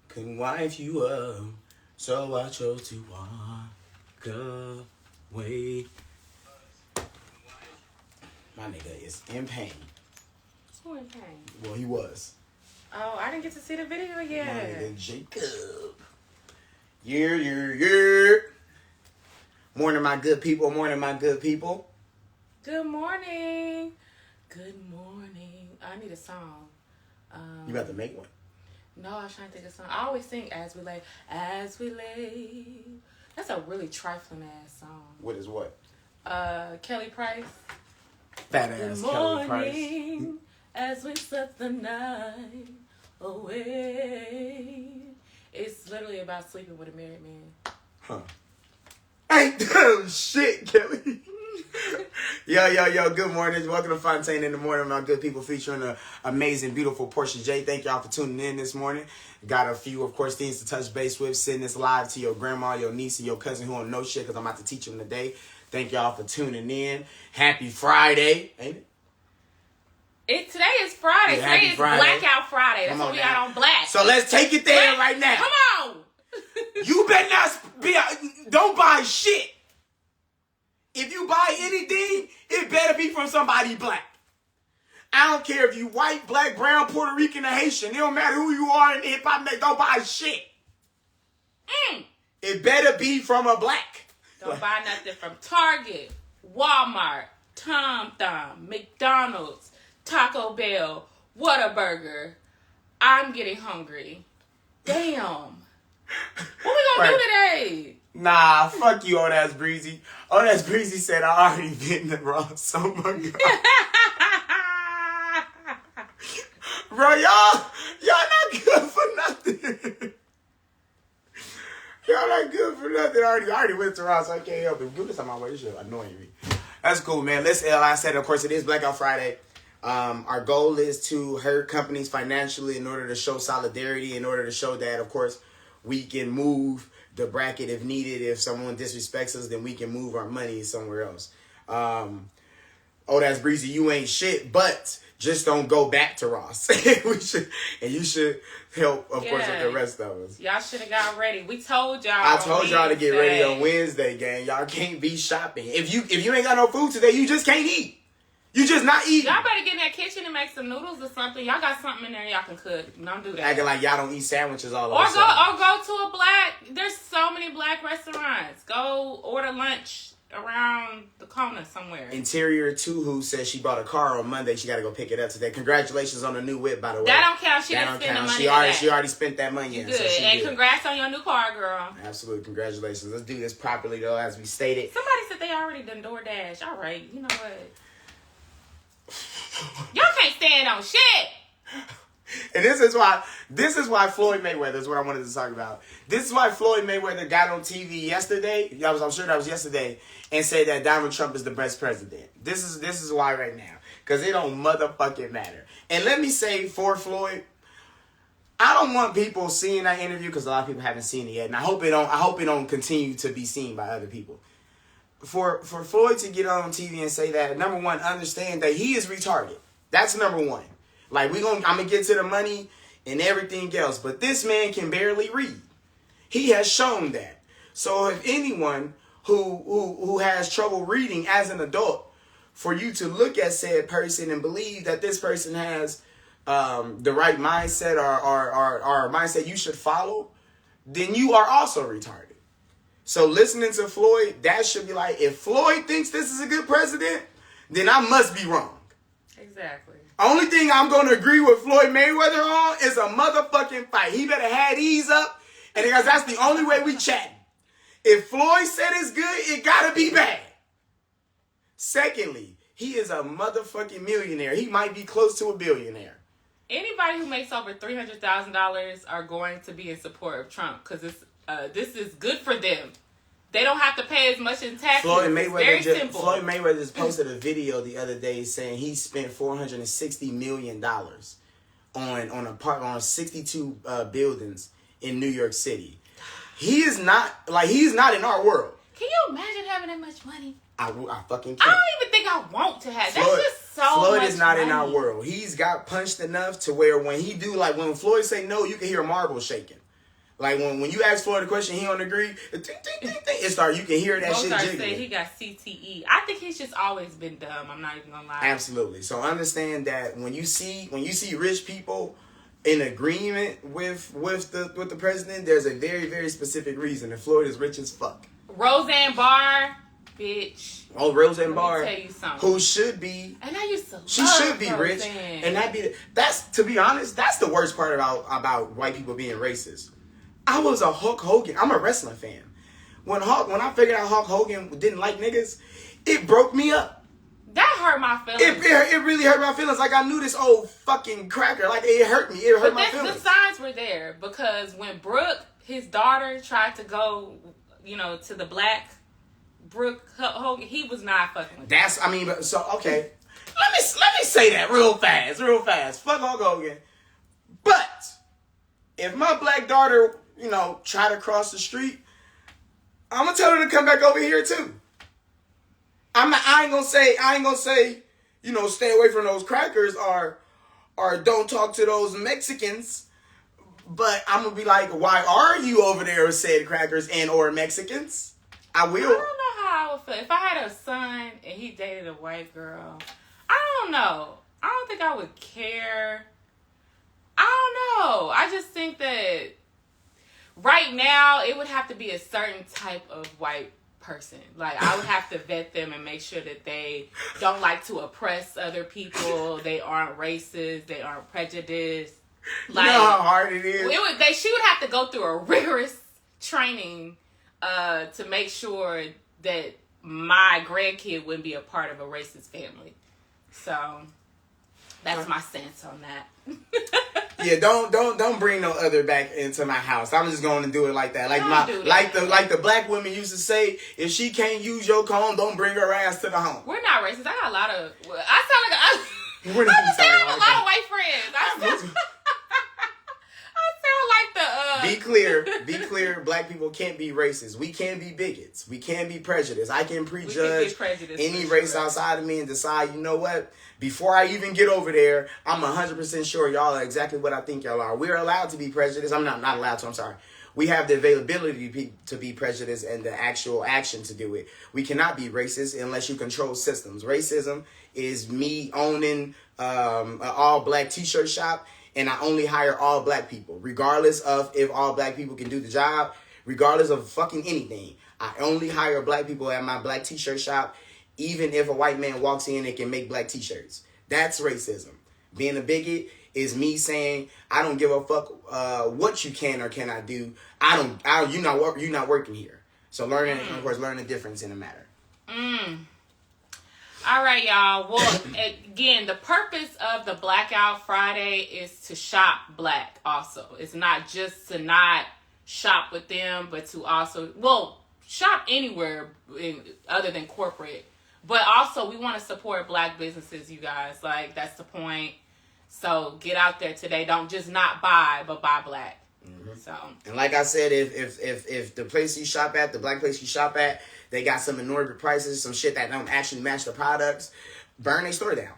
Couldn't wife you up, so I chose to walk away. My nigga is in pain. Who in pain? Well, he was. Oh, I didn't get to see the video yet. My nigga Jacob. Yeah. Morning, my good people. Morning, my good people. Good morning. Good morning. I need a song. You about to make one? No, I was trying to think of a song. I always sing As We Lay. As We Lay. That's a really trifling ass song. What is what? Kelly Price. Fat ass Kelly Price. As we set the night away. It's literally about sleeping with a married man. Huh. Ain't that shit, Kelly? Yo, good morning. Welcome to Fontane In The Morning, my good people, featuring the amazing, beautiful Porsha J. Thank y'all for tuning in this morning. Got a few, of course, things to touch base with. Sending this live to your grandma, your niece, and your cousin who don't know shit because I'm about to teach them today. Thank y'all for tuning in. Happy Friday, ain't it? Today is Friday. Yeah, today is Friday. Blackout Friday. That's what we got on black. So let's take it there right now. Come on. You better not don't buy shit. If you buy anything, it better be from somebody black. I don't care if you white, black, brown, Puerto Rican, or Haitian. It don't matter who you are in hip hop. Don't buy shit. It better be from a black. Don't buy nothing from Target, Walmart, Tom Thumb, McDonald's, Taco Bell, Whataburger. I'm getting hungry. Damn. What we gonna do today? Nah, fuck you, old ass Breezy. Old ass Breezy said I already been the wrong. So my God. Bro, y'all not good for nothing. Y'all not good for nothing. I already went to Ross, so I can't help it. Do this on my way. This shit annoying me. That's cool, man. Like I said, of course, it is Blackout Friday. Our goal is to hurt companies financially in order to show solidarity, in order to show that, of course, we can move the bracket if needed. If someone disrespects us, then we can move our money somewhere else. Oh, that's Breezy. You ain't shit, but just don't go back to Ross. You should help, of course, with the rest of us. Y'all should have got ready. We told y'all. I told y'all to get ready on Wednesday, gang. Y'all can't be shopping. If you ain't got no food today, you just can't eat. You just not eating. Y'all better get in that kitchen and make some noodles or something. Y'all got something in there y'all can cook. Don't do that. Acting like y'all don't eat sandwiches all or over. Or go to a black. There's so many black restaurants. Go order lunch around the corner somewhere. Interior Tuhu says she bought a car on Monday. She got to go pick it up today. Congratulations on the new whip, by the way. That don't count. She didn't spend the money. She already spent that money. You good. So and congrats on your new car, girl. Absolutely. Congratulations. Let's do this properly, though, as we stated. Somebody said they already done DoorDash. All right. You know what? Y'all can't stand on shit. And this is why Floyd Mayweather is what I wanted to talk about. This is why Floyd Mayweather got on TV yesterday. I'm sure that was yesterday, and said that Donald Trump is the best president. This is why right now, because it don't motherfucking matter. And let me say for Floyd, I don't want people seeing that interview because a lot of people haven't seen it yet, and I hope it don't continue to be seen by other people. For Floyd to get on TV and say that, number one, understand that he is retarded. That's number one. Like, I'm going to get to the money and everything else. But this man can barely read. He has shown that. So if anyone who has trouble reading as an adult, for you to look at said person and believe that this person has the right mindset or a mindset you should follow, then you are also retarded. So listening to Floyd, that should be like, if Floyd thinks this is a good president, then I must be wrong. Exactly. Only thing I'm going to agree with Floyd Mayweather on is a motherfucking fight. He better have these up, and because that's the only way we chat. If Floyd said it's good, it got to be bad. Secondly, he is a motherfucking millionaire. He might be close to a billionaire. Anybody who makes over $300,000 are going to be in support of Trump because this is good for them. They don't have to pay as much in taxes. Floyd Mayweather just posted a video the other day saying he spent $460 million on 62 buildings in New York City. He's not in our world. Can you imagine having that much money? I fucking can't. I don't even think I want to have. That's just so Floyd much is not in money. our world. He's got punched enough to where when he do, like when Floyd say no, you can hear marbles shaking. Like when you ask Floyd a question, he don't agree. It start. You can hear that shit Mozart jiggling. said he got CTE. I think he's just always been dumb. I'm not even gonna lie. Absolutely. So understand that when you see rich people in agreement with the president, there's a very, very specific reason. And Floyd is rich as fuck. Roseanne Barr, bitch. Oh, Roseanne Barr, tell you something. who should be. And I used to. She love should be rich, Roseanne. and that's to be honest, that's the worst part about white people being racist. I was a Hulk Hogan. I'm a wrestling fan. When I figured out Hulk Hogan didn't like niggas, it broke me up. That hurt my feelings. It really hurt my feelings. Like I knew this old fucking cracker. Like it hurt me. It hurt my feelings. The signs were there because when Brooke, his daughter, tried to go, to the black Brooke Hogan, he was not fucking with that. So okay. Let me say that real fast. Fuck Hulk Hogan. But if my black daughter, try to cross the street, I'm gonna tell her to come back over here too. I ain't gonna say, stay away from those crackers or don't talk to those Mexicans. But I'm gonna be like, why are you over there said crackers and or Mexicans? I will. I don't know how I would feel if I had a son and he dated a white girl. I don't know. I don't think I would care. I don't know. I just think that right now it would have to be a certain type of white person. Like I would have to vet them and make sure that they don't like to oppress other people. They aren't racist. They aren't prejudiced. Like, you know how hard it is? She would have to go through a rigorous training to make sure that my grandkid wouldn't be a part of a racist family. So that's my stance on that. Yeah, don't bring no other back into my house. I'm just going to do it like that. Like the black women used to say, if she can't use your comb, don't bring her ass to the home. We're not racist. I got a lot of. I sound like I have a lot of white friends. Be clear. Black people can't be racist. We can be bigots. We can be prejudiced. I can prejudge any race outside of me and decide, you know what? Before I even get over there, I'm 100% sure y'all are exactly what I think y'all are. We're allowed to be prejudiced. I'm not allowed to. I'm sorry. We have the availability to be prejudiced and the actual action to do it. We cannot be racist unless you control systems. Racism is me owning an all-black t-shirt shop, and I only hire all black people, regardless of if all black people can do the job, regardless of fucking anything. I only hire black people at my black t-shirt shop, even if a white man walks in and can make black t-shirts. That's racism. Being a bigot is me saying, I don't give a fuck what you can or cannot do. You're not working here. So learn the difference in the matter. All right, y'all. Well, again, the purpose of the Blackout Friday is to shop black also. It's not just to not shop with them, but to also, shop anywhere other than corporate. But also, we want to support black businesses, you guys. Like, that's the point. So, get out there today. Don't just not buy, but buy black. Mm-hmm. So, and like I said, if the place you shop at, the black place you shop at, they got some inordinate prices, some shit that don't actually match the products, burn their store down.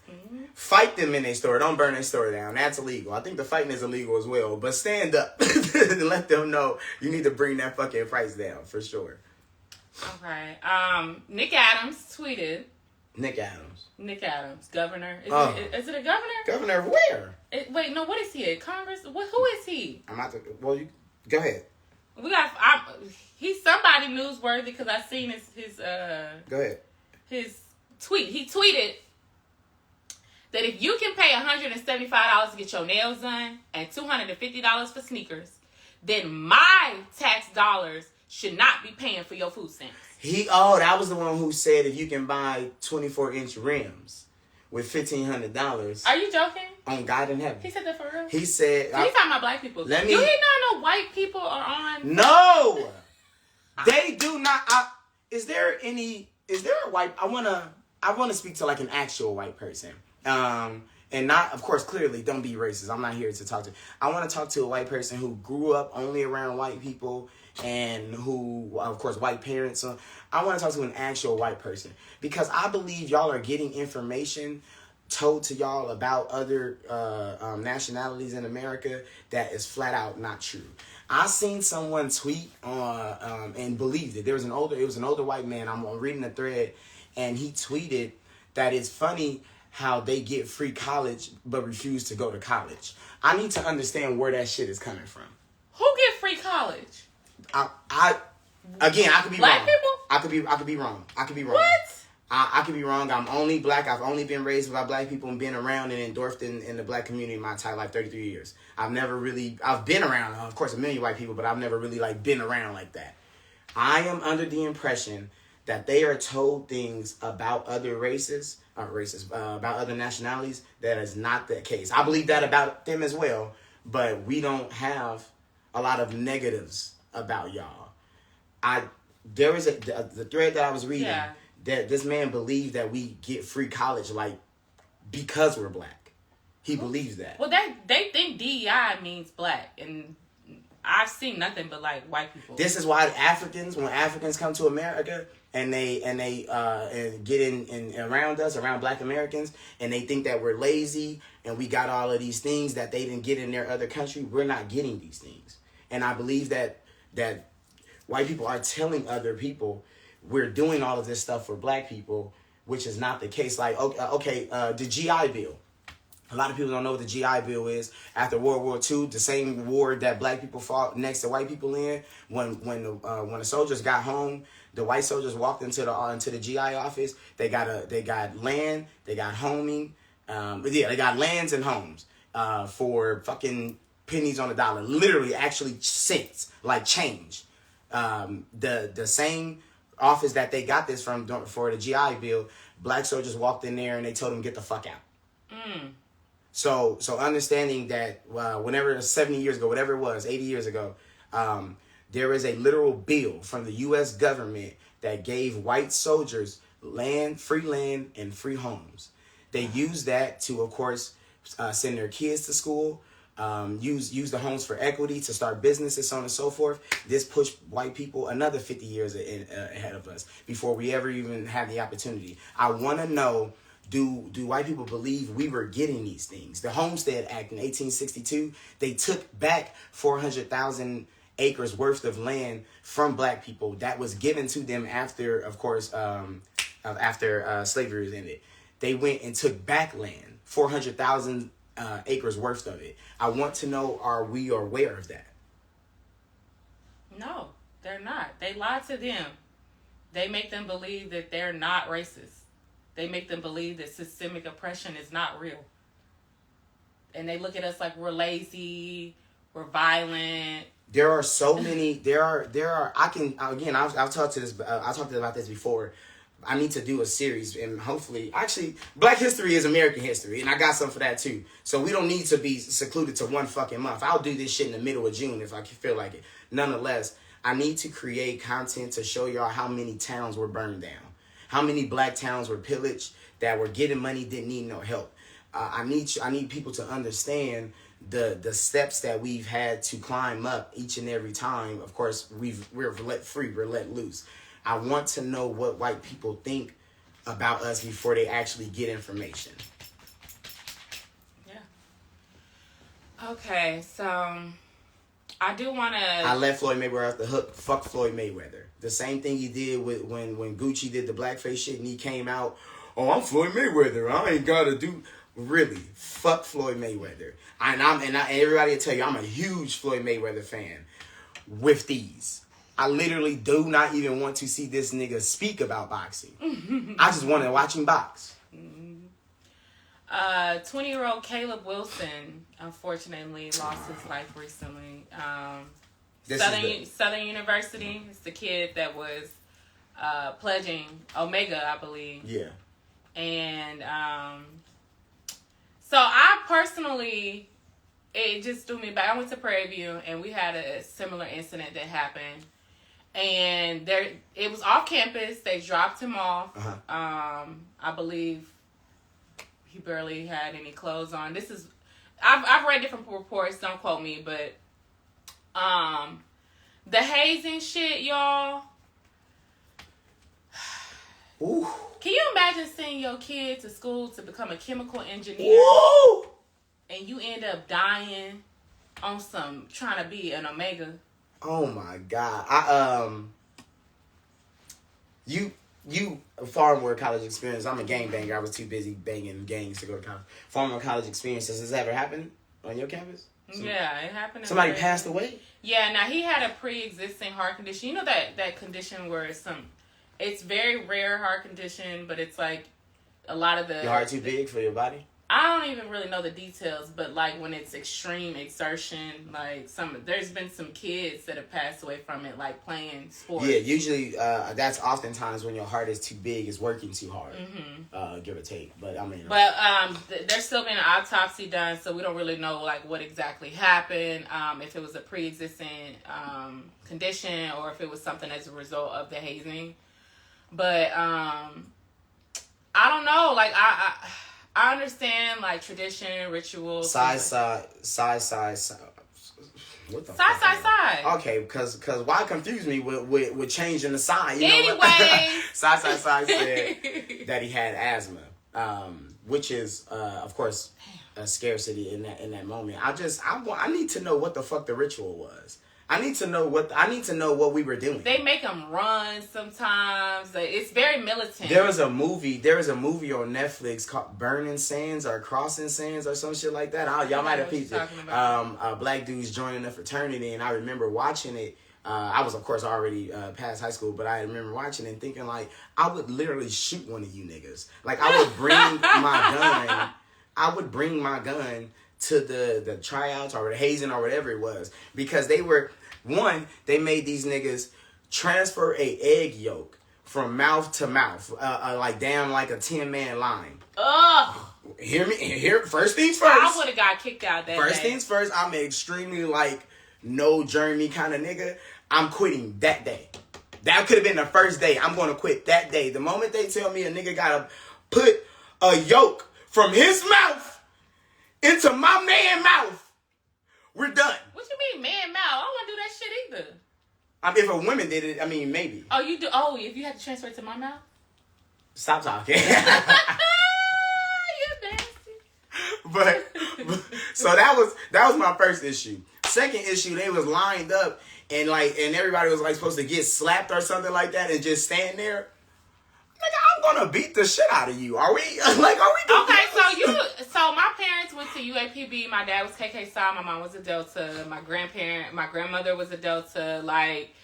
Mm-hmm. Fight them in their store. Don't burn their store down. That's illegal. I think the fighting is illegal as well. But stand up and let them know you need to bring that fucking price down for sure. Okay. Nick Adams tweeted. Nick Adams, governor. Is it a governor? Governor of where? Wait, no. What is he? Congress? Who is he? You go ahead. He's somebody newsworthy because I seen his Go ahead. His tweet. He tweeted that if you can pay $175 to get your nails done and $250 for sneakers, then my tax dollars should not be paying for your food stamps. That was the one who said if you can buy 24-inch rims with $1,500. Are you joking? On God in heaven. He said that for real? He said... He's talking about black people. Do he not know white people are on... No! They do not... Is there a white... I want to speak to like an actual white person. And not, of course, clearly, don't be racist. I'm not here to talk to. I want to talk to a white person who grew up only around white people and who, of course, white parents. I want to talk to an actual white person because I believe y'all are getting information told to y'all about other nationalities in America that is flat out not true. I seen someone tweet and believed it. It was an older white man. I'm reading the thread, and he tweeted that it's funny how they get free college but refuse to go to college. I need to understand where that shit is coming from. Who get free college? I could be Black wrong. people? I could be wrong. I could be wrong. What? I could be wrong. I'm only black. I've only been raised by black people and been around and endorsed in the black community my entire life, 33 years. I've been around, of course, a million white people, but I've never really been around like that. I am under the impression that they are told things about other about other nationalities that is not the case. I believe that about them as well, but we don't have a lot of negatives about y'all. There was the thread that I was reading that this man believed that we get free college because we're black. He believes that. Well, they think DEI means black, and I've seen nothing but white people. This is why when Africans come to America and they get in around us, around black Americans, and they think that we're lazy and we got all of these things that they didn't get in their other country. We're not getting these things, and I believe that white people are telling other people we're doing all of this stuff for black people, which is not the case. The GI Bill. A lot of people don't know what the GI Bill is. After World War II, the same war that black people fought next to white people in, when the soldiers got home, the white soldiers walked into the GI office. They got land, they got homing, they got lands and homes for fucking pennies on the dollar, literally, actually cents, like change. The same office that they got this from for the GI Bill, black soldiers walked in there and they told them get the fuck out. So understanding that whenever 70 years ago, whatever it was, 80 years ago, there is a literal bill from the U.S. government that gave white soldiers free land, and free homes. They used that to, of course, send their kids to school, use the homes for equity to start businesses, so on and so forth. This pushed white people another 50 years ahead of us before we ever even had the opportunity. I want to know, do white people believe we were getting these things? The Homestead Act in 1862, they took back 400,000 acres worth of land from black people that was given to them after, of course, after slavery was ended. They went and took back land, 400,000 acres worth of it. I want to know, are we aware of that? No, they're not. They lie to them. They make them believe that they're not racist. They make them believe that systemic oppression is not real. And they look at us like we're lazy, we're violent. There are so many. I've talked about this before. I need to do a series, and hopefully, actually, Black History is American history, and I got some for that too. So we don't need to be secluded to one fucking month. I'll do this shit in the middle of June if I feel like it. Nonetheless, I need to create content to show y'all how many towns were burned down, how many black towns were pillaged that were getting money, didn't need no help. I need people to understand the steps that we've had to climb up each and every time. Of course, we're let free, we're let loose. I want to know what white people think about us before they actually get information. Yeah. Okay, so I do want to... I let Floyd Mayweather off the hook. Fuck Floyd Mayweather. The same thing he did with when Gucci did the blackface shit and he came out, oh, I'm Floyd Mayweather. I ain't got to do... Really, fuck Floyd Mayweather. And everybody will tell you I'm a huge Floyd Mayweather fan. With these, I literally do not even want to see this nigga speak about boxing. I just want to watch him box. 20-year-old Caleb Wilson, unfortunately, lost his life recently. Southern University. It's the kid that was pledging Omega, I believe. Yeah. And so I personally, it just threw me back. I went to Prairie View, and we had a similar incident that happened. And it was off campus. They dropped him off. I believe he barely had any clothes on. This is, I've read different reports. Don't quote me, but the hazing shit, y'all. Ooh. Can you imagine sending your kid to school to become a chemical engineer? Woo! And you end up dying on some trying to be an omega? Oh my God. You far more college experience. I'm a gangbanger. I was too busy banging gangs to go to college. Far more college experience. Has this ever happened on your campus? Yeah, it happened. Somebody passed away? Yeah, now he had a pre-existing heart condition. You know that condition where it's very rare heart condition, but it's like a lot of the... Your heart too big for your body? I don't even really know the details, but like when it's extreme exertion, like there's been some kids that have passed away from it, like playing sports. Yeah, usually that's oftentimes when your heart is too big, is working too hard, give or take. But I mean, there's still been an autopsy done, so we don't really know like what exactly happened. If it was a pre-existing condition or if it was something as a result of the hazing. But I don't know. Like I understand like tradition, rituals. Size. What the fuck? Side. Okay, because why confuse me with changing the sign? You anyway, know what? Side said that he had asthma, which is of course a scarcity in that moment. I need to know what the fuck the ritual was. I need to know what we were doing. They make them run sometimes. It's very militant. There was a movie on Netflix called Burning Sands or Crossing Sands or some shit like that. Y'all might have peeped it. Black dudes joining a fraternity, and I remember watching it. I was, of course, already past high school, but I remember watching it and thinking, like, I would literally shoot one of you niggas. Like, I would bring my gun to the tryouts or the hazing or whatever it was, because they made these niggas transfer a egg yolk from mouth to mouth, like down like a 10-man line. Ugh. Hear me. First things first. I would have got kicked out that First day. things first. I'm an extremely like no journey kind of nigga. I'm quitting that day. That could have been the first day. I'm going to quit that day. The moment they tell me a nigga gotta put a yolk from his mouth into my man mouth, we're done. What you mean, man mouth? I don't want to do that shit either. If a woman did it, I mean, maybe. Oh, you do? Oh, if you had to transfer it to my mouth? Stop talking. You nasty. But so that was my first issue. Second issue, they was lined up and everybody was like supposed to get slapped or something like that and just stand there. Nigga, I'm gonna beat the shit out of you. Are we Okay, so my parents went to UAPB. My dad was KK Psi, my mom was a Delta, my grandmother was a Delta. Like,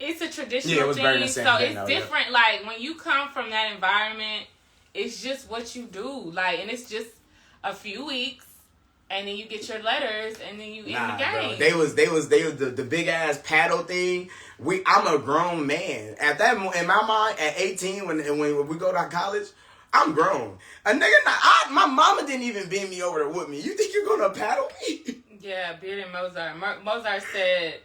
it's a traditional thing, so it's different. Yeah. Like, when you come from that environment, it's just what you do. Like, and it's just a few weeks, and then you get your letters, and then you in the game. Bro. They was the big ass paddle thing. I'm a grown man at that. In my mind, at 18, when we go to college, I'm grown. A nigga, my mama didn't even bend me over to whoop me. You think you're gonna paddle me? Yeah, Beard and Mozart. Mozart said,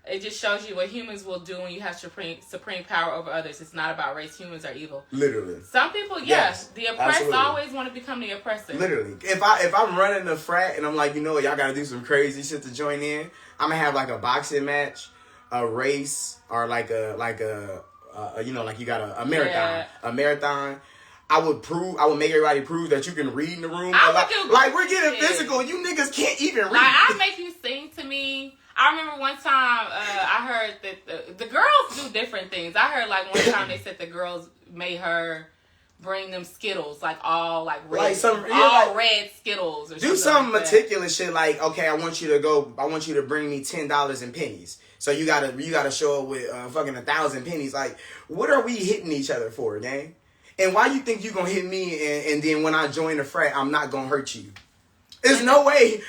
it just shows you what humans will do when you have supreme power over others. It's not about race. Humans are evil. Literally. Some people, yes. The oppressed always want to become the oppressor. Literally. If I'm running a frat and I'm like, you know what, y'all gotta do some crazy shit to join in, I'm gonna have like a boxing match, a race, or like a you know, like you got a marathon. Yeah. A marathon. I would make everybody prove that you can read in the room. Like we're getting physical. You niggas can't even read. Like, I'll make you sing to me. I remember one time I heard that the girls do different things. I heard like one time they said the girls made her bring them Skittles, like all like red, red Skittles. Or do some like meticulous shit. Like, okay, I want you to bring me $10 in pennies. So you gotta show up with fucking 1,000 pennies. Like, what are we hitting each other for, gang? And why you think you gonna hit me and then when I join the frat, I'm not gonna hurt you? There's no way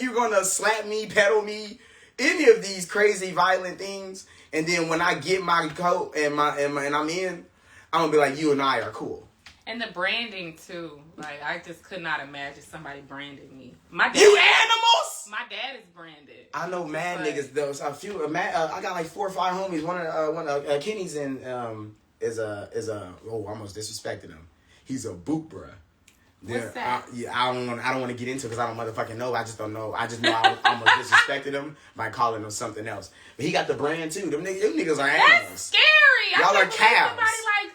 you're gonna slap me, pedal me, any of these crazy violent things. And then when I get my coat and I'm in, I'm gonna be like, you and I are cool. And the branding too. Like, I just could not imagine somebody branding me. My dad, you animals! My dad is branded. I know mad niggas though. So a few. I got like 4 or 5 homies. One of Kenny's in is a. Oh, I almost disrespected him. He's a boot bruh. What's that? I don't want to get into it because I don't motherfucking know. I just don't know. I just know I almost disrespected him by calling him something else. But he got the brand too. Them niggas are animals. That's scary. Y'all are cows.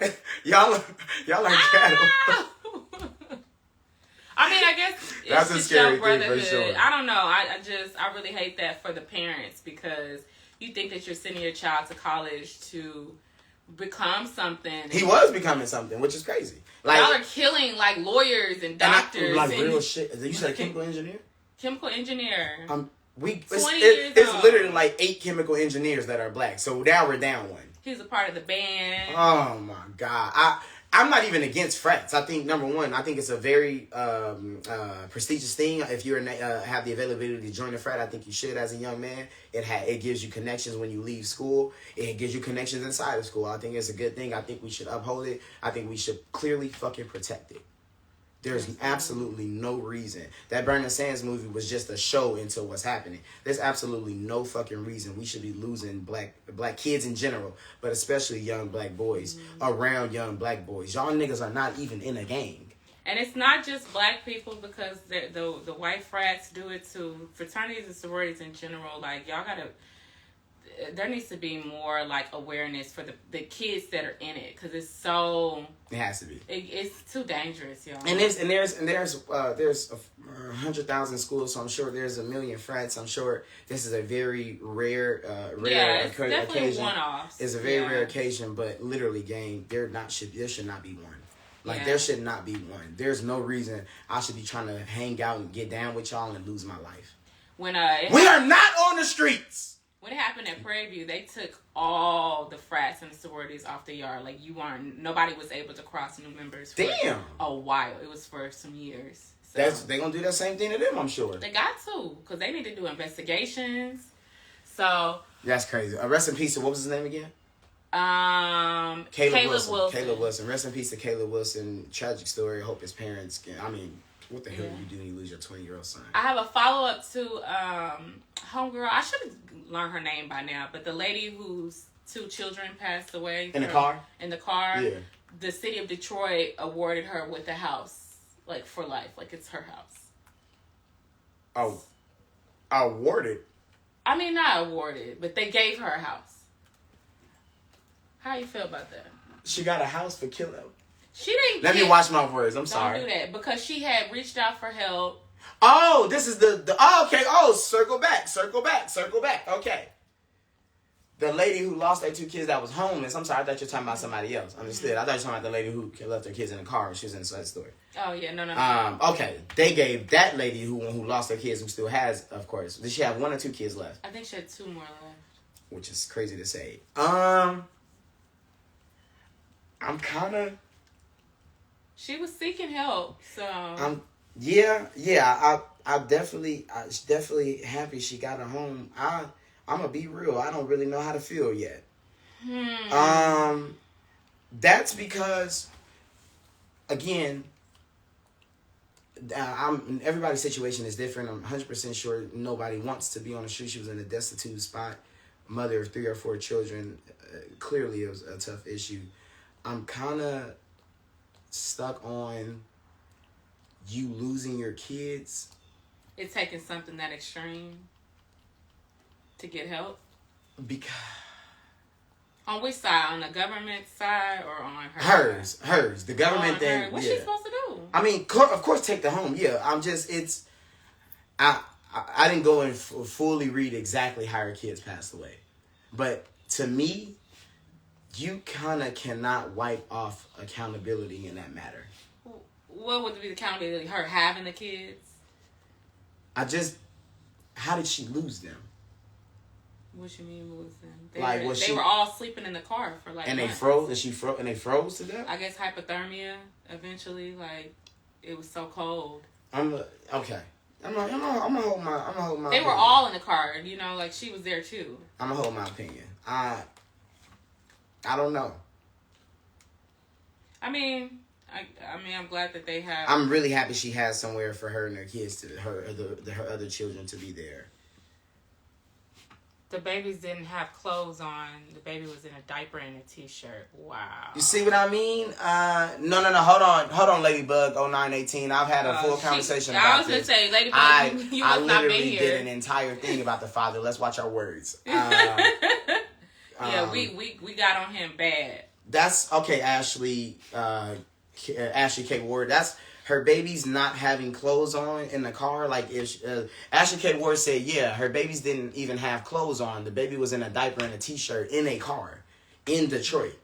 Like... y'all are cattle. I mean, I guess it's that's just a scary your brotherhood. thing for sure. I don't know. I really hate that for the parents because you think that you're sending your child to college to become something. He was becoming something, which is crazy. Like, y'all are killing like lawyers and doctors. Like real shit. You said a chemical engineer? Chemical engineer. It's literally like 8 chemical engineers that are black. So now we're down one. He's a part of the band. Oh my God. I'm not even against frats. I think number one, I think it's a very prestigious thing. If you have the availability to join a frat, I think you should as a young man. It gives you connections when you leave school. It gives you connections inside of school. I think it's a good thing. I think we should uphold it. I think we should clearly fucking protect it. There's absolutely no reason. That Burning Sands movie was just a show into what's happening. There's absolutely no fucking reason we should be losing black kids in general, but especially young black boys around young black boys. Y'all niggas are not even in a gang. And it's not just black people because the white frats do it too. Fraternities and sororities in general, like y'all gotta. There needs to be more like awareness for the kids that are in it because it's so. It has to be. It's too dangerous, y'all. And there's 100,000 schools, so I'm sure there's a million frats. I'm sure this is a very rare it's definitely occasion. One-offs. It's a very rare occasion, but literally, gang, there should not be one. Like there should not be one. There's no reason I should be trying to hang out and get down with y'all and lose my life. We are not on the streets. When it happened at Prairie View, they took all the frats and the sororities off the yard. Like nobody was able to cross new members for a while. It was for some years. So they gonna do that same thing to them, I'm sure. They got to, because they need to do investigations. So that's crazy. Rest in peace. What was his name again? Caleb Wilson. Caleb Wilson. Rest in peace to Caleb Wilson. Tragic story. Hope his parents can. I mean, what the hell do you do when you lose your 20-year-old son? I have a follow-up to homegirl. I should have learned her name by now, but the lady whose 2 children passed away. In the car? In the car. Yeah. The city of Detroit awarded her with a house, like, for life. Like, it's her house. Oh. Awarded? I mean, not awarded, but they gave her a house. How you feel about that? She got a house for killing. She didn't. Let me watch my words. I'm sorry. Don't do that because she had reached out for help. Oh, this is the okay. Oh, circle back. Okay. The lady who lost her 2 kids that was homeless. I'm sorry, I thought you were talking about somebody else. Understood. I thought you were talking about the lady who left her kids in the car when she was in the side story. Oh yeah, no. Okay. They gave that lady who lost her kids, who still has, of course. Did she have 1 or 2 kids left? I think she had 2 more left. Which is crazy to say. I'm kind of. She was seeking help, so. I'm definitely happy she got a home. I'm gonna be real. I don't really know how to feel yet. That's because, again, everybody's situation is different. I'm 100% sure nobody wants to be on the street. She was in a destitute spot, mother of 3 or 4 children. Clearly, it was a tough issue. I'm kind of stuck on you losing your kids. It's taking something that extreme to get help? Because on which side? On the government side or on her? Hers. The government thing. What's she supposed to do? I mean, of course, take the home. Yeah, I didn't go and fully read exactly how her kids passed away. But to me, you kind of cannot wipe off accountability in that matter. What would be the accountability? Her having the kids? How did she lose them? What you mean lose them? They were all sleeping in the car for like. And months. They froze. And they froze to death. I guess hypothermia. Eventually, like it was so cold. Okay. I'm gonna hold my. They opinion. were all in the car. You know, like she was there too. I'm gonna hold my opinion. I don't know. I mean, I'm glad that they have. I'm really happy she has somewhere for her and her kids her other children to be there. The babies didn't have clothes on. The baby was in a diaper and a t-shirt. Wow. You see what I mean? No. Hold on, Ladybug 0918. I've had a full conversation about this. I was going to say, Ladybug, you must not be here. I literally did an entire thing about the father. Let's watch our words. We got on him bad. That's, okay, Ashley K. Ward. That's her baby's not having clothes on in the car. Like, if Ashley K. Ward said, yeah, her babies didn't even have clothes on. The baby was in a diaper and a t-shirt in a car in Detroit.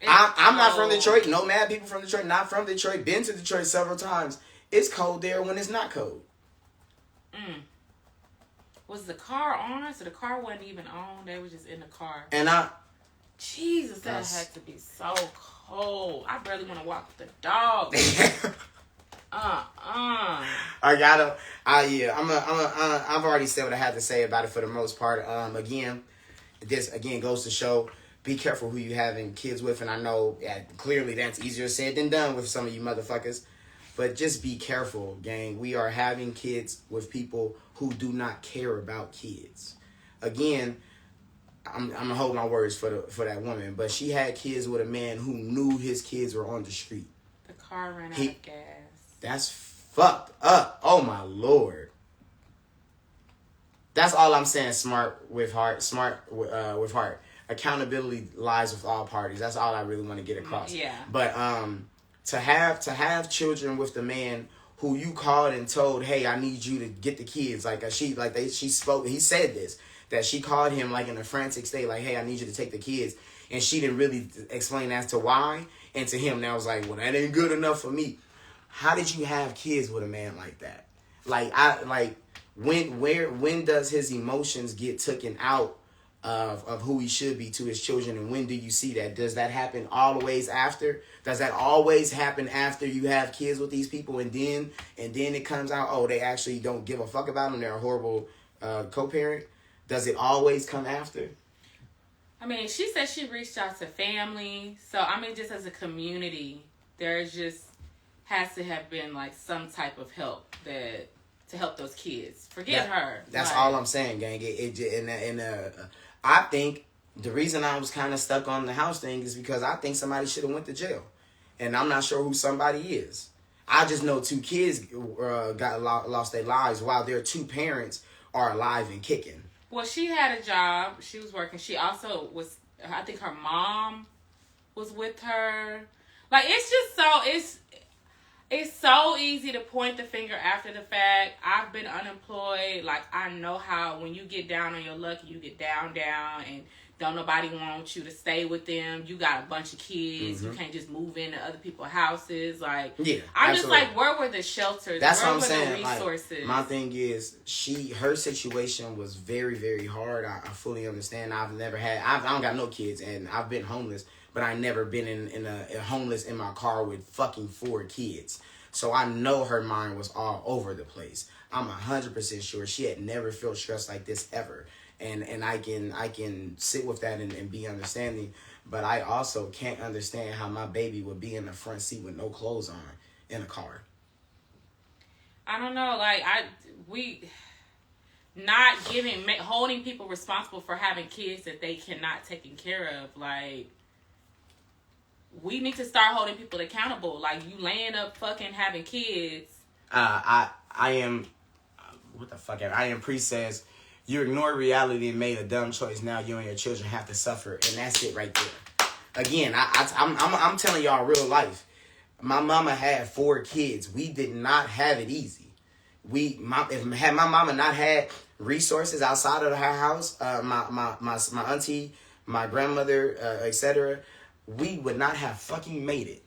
I'm not from Detroit. No mad people from Detroit. Not from Detroit. Been to Detroit several times. It's cold there when it's not cold. Was the car on? So the car wasn't even on. They were just in the car. And Jesus, that had to be so cold. I barely want to walk with the dog. I've already said what I had to say about it for the most part. This goes to show, be careful who you having kids with. And I know, clearly that's easier said than done with some of you motherfuckers. But just be careful, gang. We are having kids with people who do not care about kids. Again, I'm gonna hold my words for that woman, but she had kids with a man who knew his kids were on the street. The car ran out of gas. That's fucked up. Oh my Lord. That's all I'm saying. Smart with heart. With heart. Accountability lies with all parties. That's all I really want to get across. Yeah. But to have children with the man who you called and told, hey, I need you to get the kids. He said this, that she called him like in a frantic state, like, hey, I need you to take the kids. And she didn't really explain as to why. And to him, now was like, well, that ain't good enough for me. How did you have kids with a man like that? When does his emotions get taken out of who he should be to his children, and when do you see that? Does that happen always after? Does that always happen after you have kids with these people, and then it comes out, oh, they actually don't give a fuck about them, they're a horrible co-parent? Does it always come after? I mean, she said she reached out to family, so I mean, just as a community, there's just has to have been like some type of help to help those kids. Forget her. That's all I'm saying, gang. I think the reason I was kind of stuck on the house thing is because I think somebody should have went to jail, and I'm not sure who somebody is. I just know 2 kids lost their lives while their 2 parents are alive and kicking. Well, she had a job. She was working. She also was, I think her mom was with her. Like, it's just it's so easy to point the finger after the fact. I've been unemployed. Like, I know how when you get down on your luck, you get down, and don't nobody want you to stay with them. You got a bunch of kids. You can't just move into other people's houses. Like, yeah, I'm absolutely. Just like, where were the shelters? That's where what I'm saying. The resources? Like, my thing is, her situation was very, very hard. I fully understand. I don't got no kids, and I've been homeless, but I never been in a homeless in my car with fucking 4 kids. So I know her mind was all over the place. I'm 100% sure she had never felt stressed like this ever. And I can sit with that and be understanding, but I also can't understand how my baby would be in the front seat with no clothes on in a car. I don't know, like holding people responsible for having kids that they cannot take care of. Like, we need to start holding people accountable. Like, you laying up fucking having kids. I am. What the fuck? I am Priest says, you ignored reality and made a dumb choice. Now you and your children have to suffer, and that's it right there. Again, I'm telling y'all real life. My mama had 4 kids. We did not have it easy. If my mama not had resources outside of her house, my auntie, my grandmother, etc., we would not have fucking made it.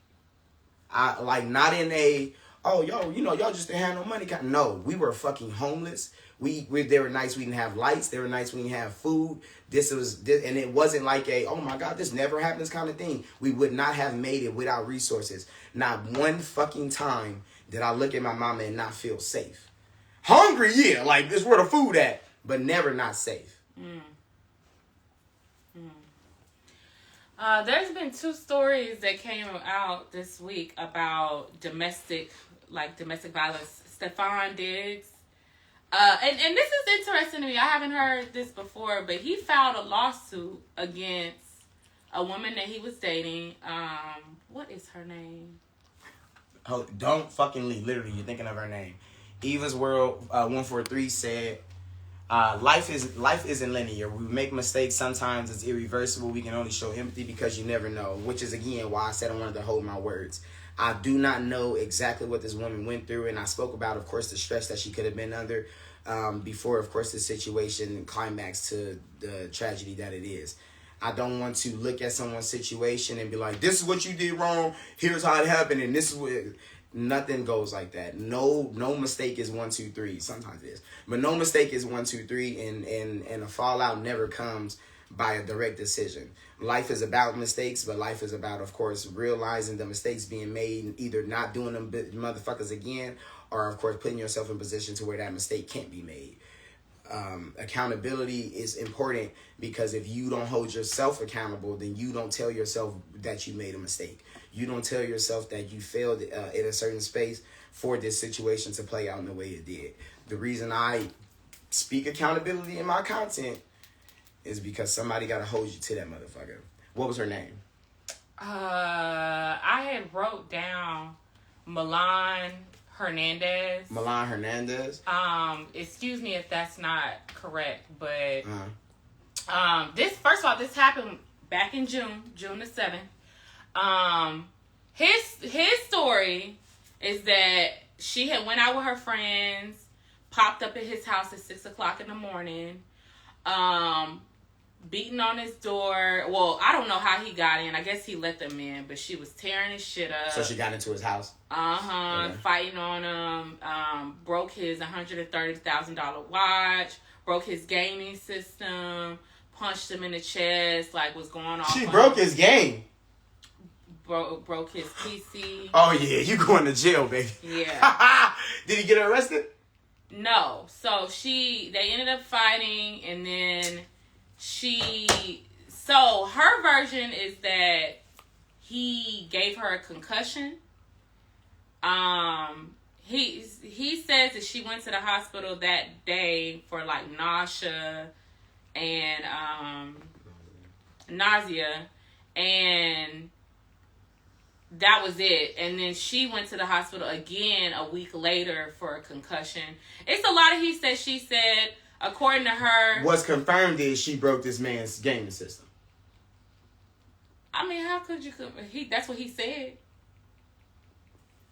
Not in a, oh, y'all just didn't have no money. No, we were fucking homeless. There were nights we didn't have lights. There were nights we didn't have food. And it wasn't like a, oh my God, this never happens kind of thing. We would not have made it without resources. Not one fucking time did I look at my mama and not feel safe. Hungry, yeah, like this where the food at, but never not safe. There's been 2 stories that came out this week about domestic violence. Stephon Diggs, And this is interesting to me. I haven't heard this before, but he filed a lawsuit against a woman that he was dating. What is her name? Oh, don't fucking leave. Literally, you're thinking of her name. Eva's World 143 said, life isn't linear. We make mistakes. Sometimes it's irreversible. We can only show empathy because you never know. Which is, again, why I said I wanted to hold my words. I do not know exactly what this woman went through. And I spoke about, of course, the stress that she could have been under before, of course, the situation climaxed to the tragedy that it is. I don't want to look at someone's situation and be like, this is what you did wrong. Here's how it happened. And this is what... Nothing goes like that. No mistake is 1, 2, 3. Sometimes it is, but no mistake is 1, 2, 3. And a fallout never comes by a direct decision. Life is about mistakes, but life is about, of course, realizing the mistakes being made and either not doing them motherfuckers again, or of course putting yourself in position to where that mistake can't be made. Accountability is important because if you don't hold yourself accountable, then you don't tell yourself that you made a mistake. You don't tell yourself that you failed in a certain space for this situation to play out in the way it did. The reason I speak accountability in my content is because somebody got to hold you to that motherfucker. What was her name? I had wrote down Milan Hernandez. Milan Hernandez? Excuse me if that's not correct, but this, first of all, this happened back in June the 7th. His story is that she had went out with her friends, popped up at his house at 6:00 in the morning, beating on his door. Well, I don't know how he got in. I guess he let them in, but she was tearing his shit up. So she got into his house? Okay. Fighting on him, broke his $130,000 watch, broke his gaming system, punched him in the chest, like was going off. She broke his game. Broke his PC. Oh yeah, you going to jail, baby. Yeah. Did he get arrested? No. So they ended up fighting, and then so her version is that he gave her a concussion. He says that she went to the hospital that day for like nausea, and that was it. And then she went to the hospital again a week later for a concussion. It's a lot of he said, she said. According to her, what's confirmed is she broke this man's gaming system. I mean, how could you? That's what he said.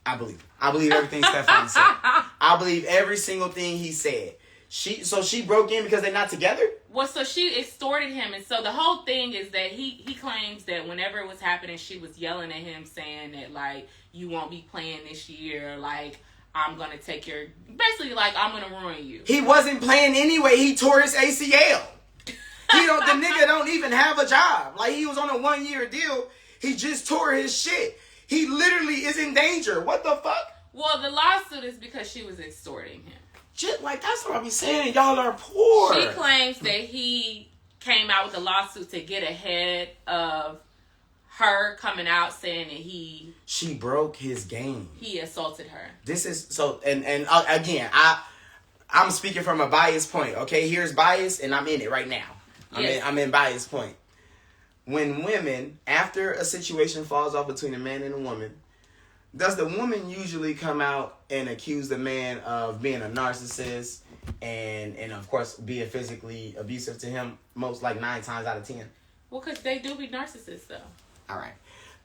I believe everything Stefan said. I believe every single thing he said. She broke in because they're not together? Well, so she extorted him. And so the whole thing is that he claims that whenever it was happening, she was yelling at him saying that, like, you won't be playing this year. Like, I'm going to take your... Basically, like, I'm going to ruin you. He wasn't playing anyway. He tore his ACL. The nigga don't even have a job. Like, he was on a 1-year deal. He just tore his shit. He literally is in danger. What the fuck? Well, the lawsuit is because she was extorting him. Just like, that's what I be saying. Y'all are poor. She claims that he came out with a lawsuit to get ahead of her coming out saying that she broke his game. He assaulted her. This is so, and again, I'm speaking from a biased point. Okay, here's bias, and I'm in it right now. I'm in bias point. When women, after a situation falls off between a man and a woman, does the woman usually come out and accuse the man of being a narcissist and of course being physically abusive to him? Most like 9 times out of 10. Well, because they do be narcissists, though. All right.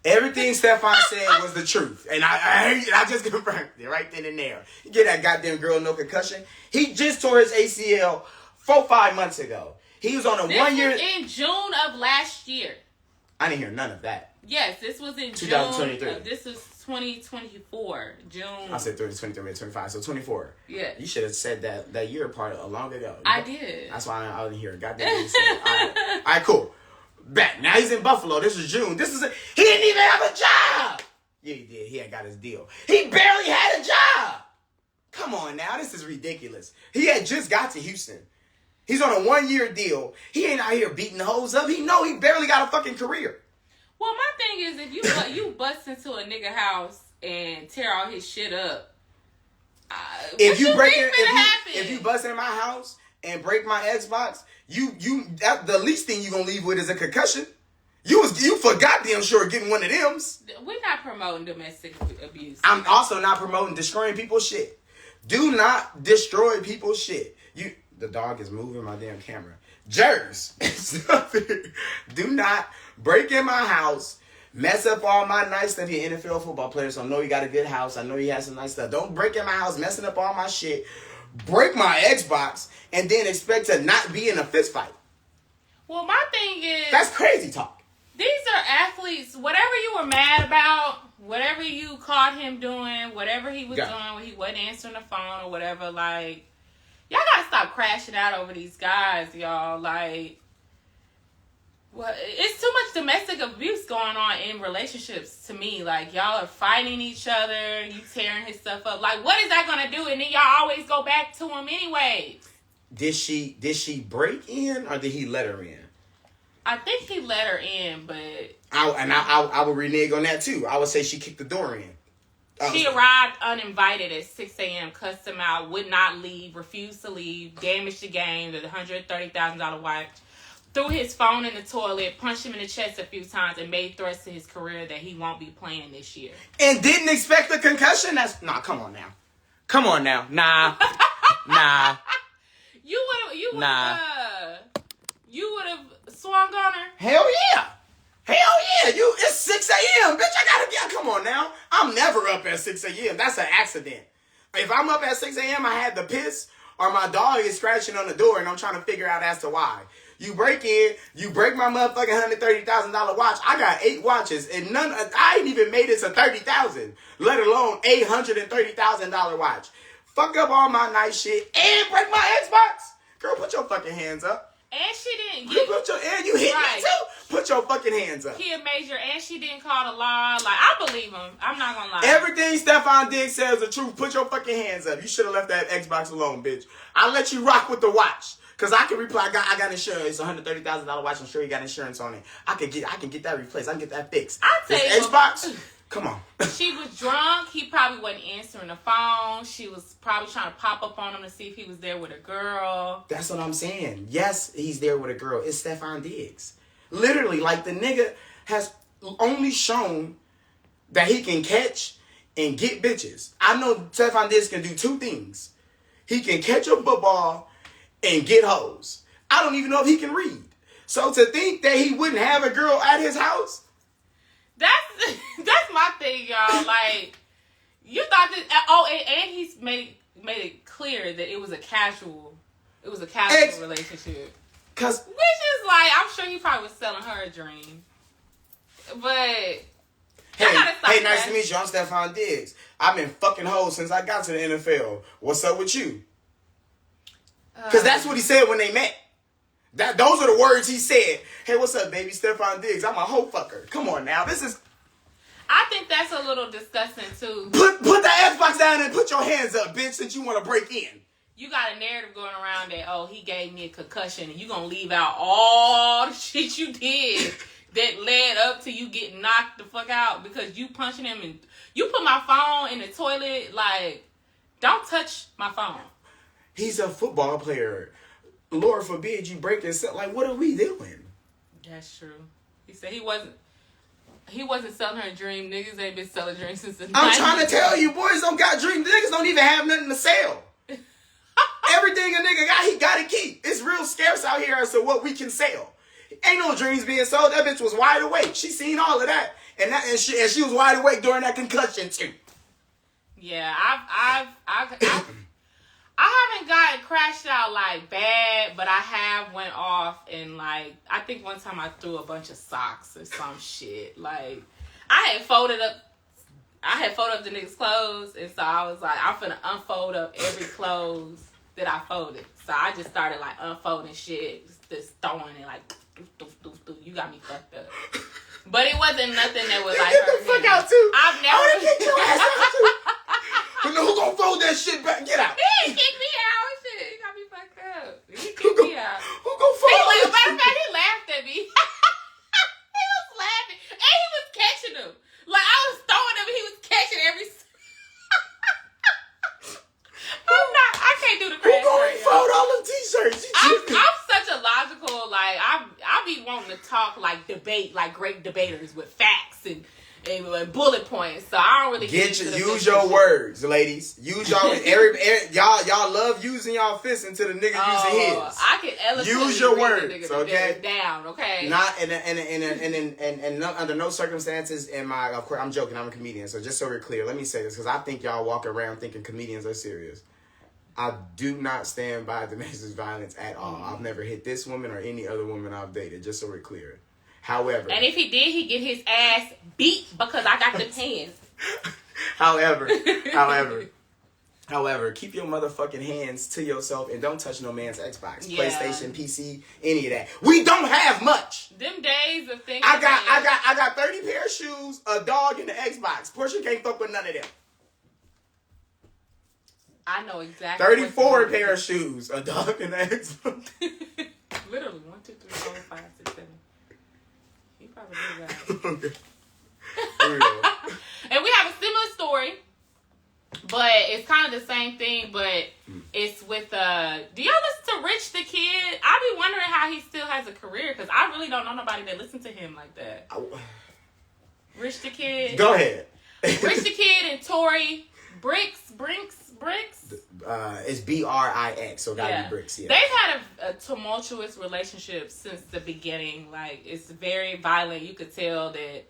Everything Stefan said was the truth. And I just confirmed it right then and there. You get that goddamn girl no concussion. He just tore his ACL 4-5 months ago. He was on a 1 year... This was in June of last year. I didn't hear none of that. Yes, this was in 2023. June. This was 2024. June. I said 23, 25. So 24. Yeah. You should have said that year part a long ago. I did. That's why I didn't hear a goddamn thing said. All right, cool. Back. Now he's in Buffalo. This is June. He didn't even have a job. Yeah, he did. He had got his deal. He barely had a job. Come on now. This is ridiculous. He had just got to Houston. He's on a 1-year deal. He ain't out here beating hoes up. He barely got a fucking career. Well, my thing is, if you bust into a nigga house and tear all his shit up, If you break in, if you bust in my house and break my Xbox, the least thing you gonna leave with is a concussion. You for goddamn sure getting one of them's. We're not promoting domestic abuse. I'm also not promoting destroying people's shit. Do not destroy people's shit. The dog is moving my damn camera. Jerks. Do not break in my house. Mess up all my nice stuff. You're an NFL football player, so I know you got a good house. I know you have some nice stuff. Don't break in my house, messing up all my shit. Break my Xbox, and then expect to not be in a fist fight. Well, my thing is... That's crazy talk. These are athletes. Whatever you were mad about, whatever you caught him doing, whatever he was doing when he wasn't answering the phone or whatever, like, y'all gotta stop crashing out over these guys, y'all. Like, well, it's too much domestic abuse going on in relationships to me. Like, y'all are fighting each other, you tearing his stuff up. Like, what is that gonna do? And then y'all always go back to him anyway. Did she break in or did he let her in? I think he let her in, but... I would renege on that, too. I would say she kicked the door in. She arrived uninvited at 6 a.m., cussed him out, would not leave, refused to leave, damaged the game, the $130,000 watch, threw his phone in the toilet, punched him in the chest a few times, and made threats to his career that he won't be playing this year. And didn't expect a concussion? Come on now. Come on now. Nah. You would have swung on her? Hell yeah. It's 6 a.m. Bitch, I gotta get... Come on now. I'm never up at 6 a.m. That's an accident. If I'm up at 6 a.m., I had to piss, or my dog is scratching on the door, and I'm trying to figure out as to why. You break in, you break my motherfucking $130,000 watch. I got 8 watches, and I ain't even made it to $30,000, let alone $830,000 watch. Fuck up all my nice shit, and break my Xbox? Girl, put your fucking hands up. And she didn't. You hit me too. Put your fucking hands up. He a major, and she didn't call the law. Like, I believe him. I'm not gonna lie. Everything Stephon Diggs says is the truth. Put your fucking hands up. You should have left that Xbox alone, bitch. I'll let you rock with the watch. Cause I can reply. I got insurance. It's $130,000 watch. I'm sure you got insurance on it. I can get that replaced. I can get that fixed. I tell you, Xbox. Come on. She was drunk. He probably wasn't answering the phone. She was probably trying to pop up on him to see if he was there with a girl. That's what I'm saying. Yes, he's there with a girl. It's Stephon Diggs. Literally, like, the nigga has only shown that he can catch and get bitches. I know Stephon Diggs can do 2 things. He can catch a football and get hoes. I don't even know if he can read. So to think that he wouldn't have a girl at his house... That's my thing, y'all. Like, you thought that... Oh, and he's made it clear that it was a casual relationship. Which is like, I'm sure he probably was selling her a dream. But... Hey, nice to meet you. I'm Stephon Diggs. I've been fucking hoes since I got to the NFL. What's up with you? Because that's what he said when they met. Those are the words he said. Hey, what's up, baby? Stephon Diggs. I'm a hoe fucker. Come on now. I think that's a little disgusting, too. Put the Xbox down and put your hands up, bitch, since you want to break in. You got a narrative going around that, oh, he gave me a concussion, and you going to leave out all the shit you did that led up to you getting knocked the fuck out because you punching him and you put my phone in the toilet. Like, don't touch my phone. He's a football player. Lord forbid you break this up. Like, what are we doing? That's true. He said he wasn't selling her a dream. Niggas ain't been selling dreams since the 90s. I'm trying to tell you, boys don't got dreams. Niggas don't even have nothing to sell. Everything a nigga got, he got to keep. It's real scarce out here as to what we can sell. Ain't no dreams being sold. That bitch was wide awake. She seen all of that. And she was wide awake during that concussion too. Yeah, I haven't gotten crashed out like bad, but I have went off and like I think one time I threw a bunch of socks or some shit. Like I had folded up the niggas' clothes, and so I was like, I'm finna unfold up every clothes that I folded. So I just started like unfolding shit, just throwing it like doof, doof, doof. You got me fucked up. But it wasn't nothing that was like get the fuck out too. I've never kicked your ass out too. But no, who gonna fold that shit back? Get out. He kicked me out and shit. He got me fucked up. He kicked me out. Who gonna fold that shit? Matter of fact, he laughed at me. He was laughing. And he was catching them. Like, I was throwing them and he was catching every... debate like great debaters with facts and bullet points. So I don't really use your words, ladies. Use y'all. Y'all love using y'all fists until the nigga using his. I can eloquently use your read words, the nigga okay? Down, okay. Not and under no circumstances am I. Of course, I'm joking. I'm a comedian, so just so we're clear, let me say this because I think y'all walk around thinking comedians are serious. I do not stand by domestic violence at all. I've never hit this woman or any other woman I've dated. Just so we're clear. However, and if he did, he'd get his ass beat because I got the pants. However, keep your motherfucking hands to yourself and don't touch no man's Xbox, PlayStation, PC, any of that. We don't have much. Them days of thinking. I got 30 pair of shoes, a dog, and an Xbox. Porsha can't fuck with none of them. I know exactly. 34 pair of shoes, a dog, and an Xbox. Literally 1, 2, 3, 4, 5, 6, 7. He probably did that. And we have a similar story, but it's kind of the same thing, but it's with, do y'all listen to Rich the Kid? I be wondering how he still has a career, because I really don't know nobody that listens to him like that. Rich the Kid. Go ahead. Rich the Kid and Tory Brinks. It's Brix, so gotta be Bricks, yeah. They've had a tumultuous relationship since the beginning. Like, it's very violent. You could tell that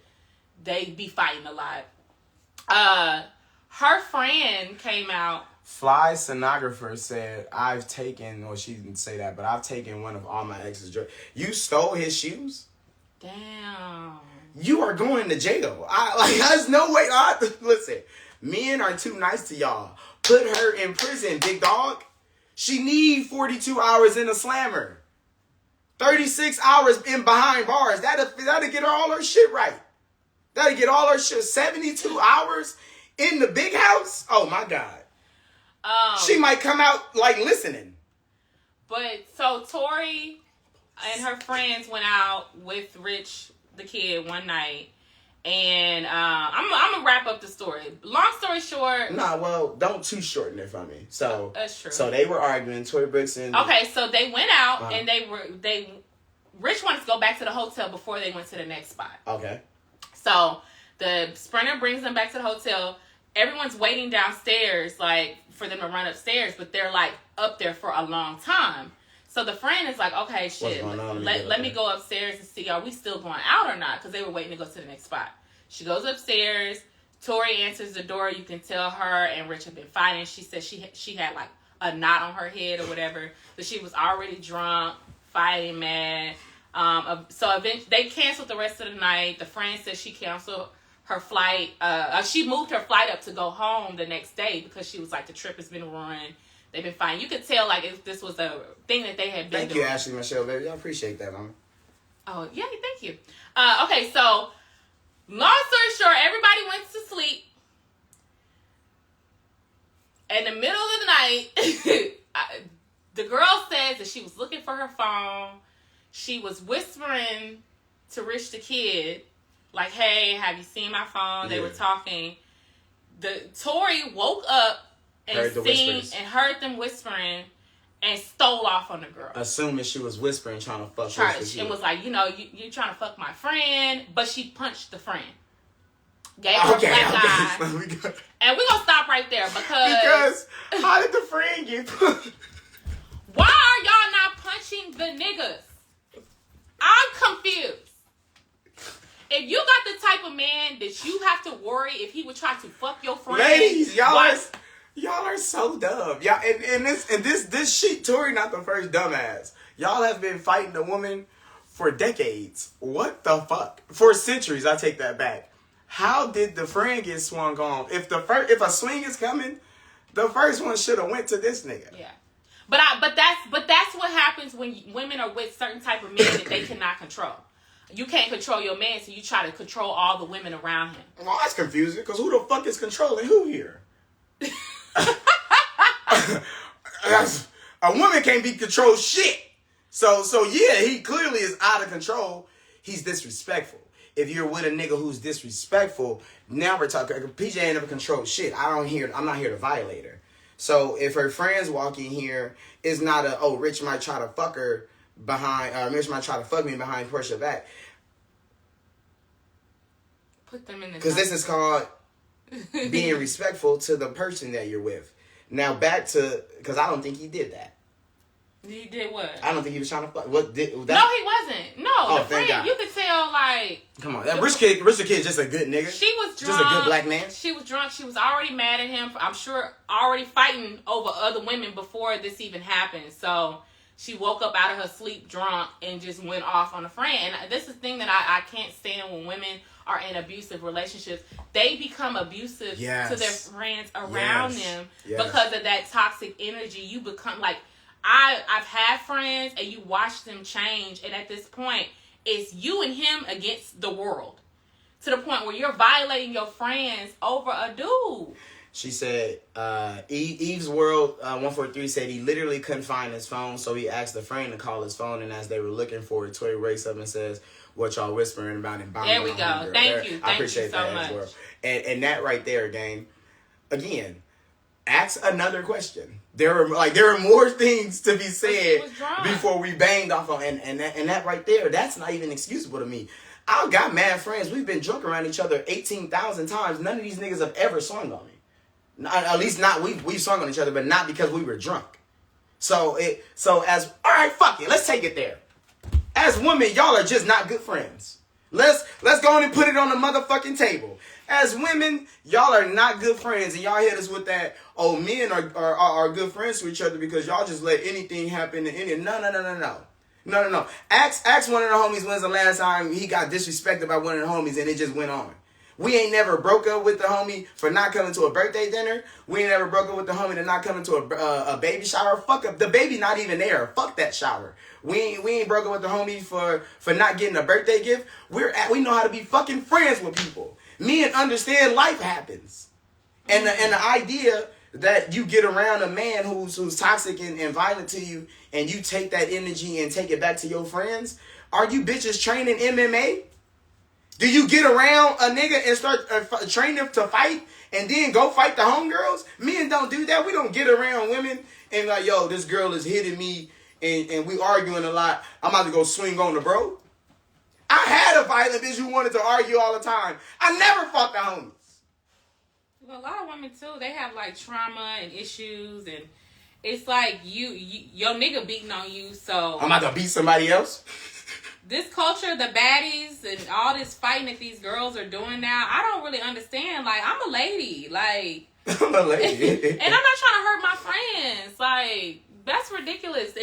they be fighting a lot. Her friend came out. Fly Sonographer said, she didn't say that, but I've taken one of all my ex's drugs. You stole his shoes? Damn. You are going to jail. There's no way. Listen, men are too nice to y'all. Put her in prison, big dog. She need 42 hours in a slammer. 36 hours in behind bars. That'll get her all her shit right. That'll get all her shit. 72 hours in the big house? Oh, my God. She might come out, listening. But, so, Tori and her friends went out with Rich the Kid one night. And I'm going to wrap up the story. Long story short. Nah, well, don't too shorten it for me. So, that's true. So they were arguing, Tory Brooks and... Okay, so they went out and Rich wanted to go back to the hotel before they went to the next spot. Okay. So the Sprinter brings them back to the hotel. Everyone's waiting downstairs, for them to run upstairs, but they're, up there for a long time. So the friend is like, okay, shit, let me go upstairs and see, are we still going out or not? Because they were waiting to go to the next spot. She goes upstairs. Tori answers the door. You can tell her and Rich have been fighting. She said she had, a knot on her head or whatever. So she was already drunk, fighting, mad. So eventually, they canceled the rest of the night. The friend said she canceled her flight. She moved her flight up to go home the next day because she was like, the trip has been ruined. They've been fine. You could tell, if this was a thing that they had been doing. Thank you, Ashley Michelle, baby. I appreciate that, Mama. Oh, yeah, thank you. Okay, so, long story short, everybody went to sleep. In the middle of the night, the girl says that she was looking for her phone. She was whispering to Rich the Kid, hey, have you seen my phone? Yeah. They were talking. Tori woke up and heard them whispering and stole off on the girl. Assuming she was whispering, trying to fuck her. And was like, you're trying to fuck my friend, but she punched the friend. Gave her a black eye. And we're going to stop right there because how did the friend get punched? Why are y'all not punching the niggas? I'm confused. If you got the type of man that you have to worry if he would try to fuck your friend. Ladies, y'all are so dumb. Y'all, and this shit, Tori not the first dumbass. Y'all have been fighting a woman for decades. What the fuck? For centuries, I take that back. How did the friend get swung on? If a swing is coming, the first one should have went to this nigga. Yeah. But that's what happens when women are with certain type of men that they cannot control. You can't control your man, so you try to control all the women around him. Well, that's confusing, because who the fuck is controlling who here? A woman can't be controlled shit. So yeah, he clearly is out of control. He's disrespectful. If you're with a nigga who's disrespectful, now we're talking. PJ ain't never controlled shit. I'm not here to violate her. So if her friends walk in here, it's not Rich might try to fuck her behind, Rich might try to fuck me behind Porsha back. Put them in the. Because this is called being respectful to the person that you're with. Now back to, because I don't think he did that. He did what? I don't think he was trying to fuck. What did that? No, he wasn't. No, the friend, God. you could tell, like... Come on, that rich kid is just a good nigga. She was drunk. Just a good black man. She was drunk. She was already mad at him. I'm sure already fighting over other women before this even happened. So she woke up out of her sleep drunk and just went off on a friend. And this is the thing that I can't stand when women are in abusive relationships. They become abusive to their friends around them because of that toxic energy. You become like... I've had friends and you watch them change, and at this point it's you and him against the world, to the point where you're violating your friends over a dude. She said Eve's World 143 said he literally couldn't find his phone, so he asked a friend to call his phone, and as they were looking for it, Toy wakes up and says, "What y'all whispering about?" And there we go. Thank you I appreciate you so that much. as well. And that right there, gang, again, ask another question. There are more things to be said before we banged off on, and that right there, that's not even excusable to me. I got mad friends. We've been drunk around each other 18,000 times. None of these niggas have ever swung on me. At least not we've swung on each other, but not because we were drunk. So as all right, fuck it, let's take it there. As women, y'all are just not good friends. Let's go on and put it on the motherfucking table. As women, y'all are not good friends, and y'all hit us with that, oh, men are good friends to each other because y'all just let anything happen to any. No. Ask one of the homies when's the last time he got disrespected by one of the homies and it just went on. We ain't never broke up with the homie for not coming to a birthday dinner. We ain't never broke up with the homie to not coming to a baby shower. Fuck up, the baby not even there. Fuck that shower. We ain't broke up with the homie for not getting a birthday gift. We know how to be fucking friends with people. Men understand life happens. And the idea that you get around a man who's toxic and violent to you, and you take that energy and take it back to your friends. Are you bitches training MMA? Do you get around a nigga and start train them to fight and then go fight the homegirls? Men don't do that. We don't get around women and like, yo, this girl is hitting me and we arguing a lot. I'm about to go swing on the bro. I had a violent bitch who wanted to argue all the time. I never fought the homies. Well, a lot of women too, they have like trauma and issues, and it's like your nigga beating on you, so I'm about to beat somebody else. This culture, the baddies, and all this fighting that these girls are doing now, I don't really understand. Like, I'm a lady, like I'm a lady, and I'm not trying to hurt my friends. Like, that's ridiculous.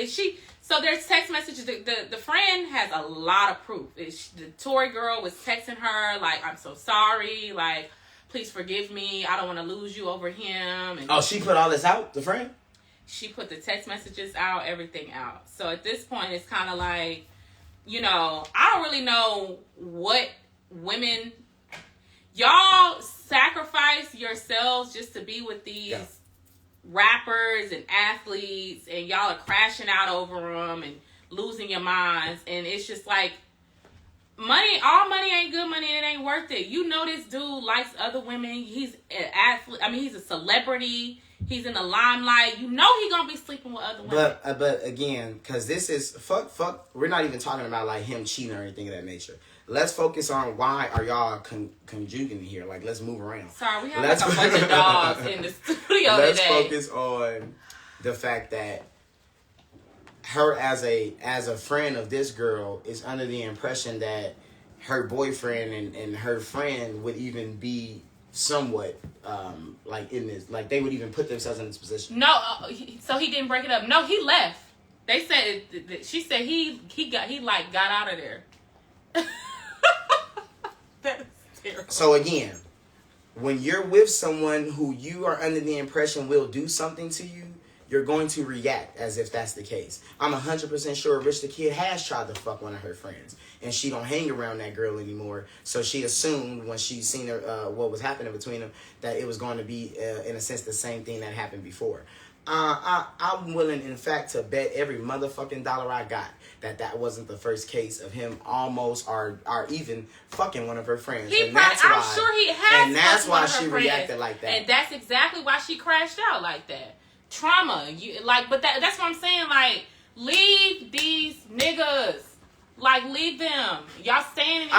So there's text messages. The friend has a lot of proof. The Tory girl was texting her like, "I'm so sorry. Like, please forgive me. I don't want to lose you over him." And she put all this out, the friend? She put the text messages out, everything out. So at this point, it's kind of like, I don't really know what women... Y'all sacrifice yourselves just to be with these... rappers and athletes, and y'all are crashing out over them and losing your minds, and it's just like all money ain't good money, and it ain't worth it. This dude likes other women. He's an athlete. I mean, he's a celebrity. He's in the limelight. He gonna be sleeping with other women. But again, because this is fuck. We're not even talking about like him cheating or anything of that nature. Let's focus on why are y'all conjugating here. Like, let's move around. Sorry, we have like a bunch of dogs in the studio Let's today. focus on the fact that her as a friend of this girl is under the impression that her boyfriend and her friend would even be somewhat like in this, like they would even put themselves in this position. No, so he didn't break it up. No, he left. They said she said he got out of there. That is terrible. So again, when you're with someone who you are under the impression will do something to you, you're going to react as if that's the case. I'm 100% sure Rich the Kid has tried to fuck one of her friends, and she don't hang around that girl anymore. So she assumed when she seen her what was happening between them that it was going to be in a sense the same thing that happened before. I'm willing, in fact, to bet every motherfucking dollar I got that wasn't the first case of him almost or even fucking one of her friends. I'm sure he has. And that's why she reacted like that. And that's exactly why she crashed out like that. Trauma. But that's what I'm saying. Like, leave these niggas. Like, leave them. Y'all standing.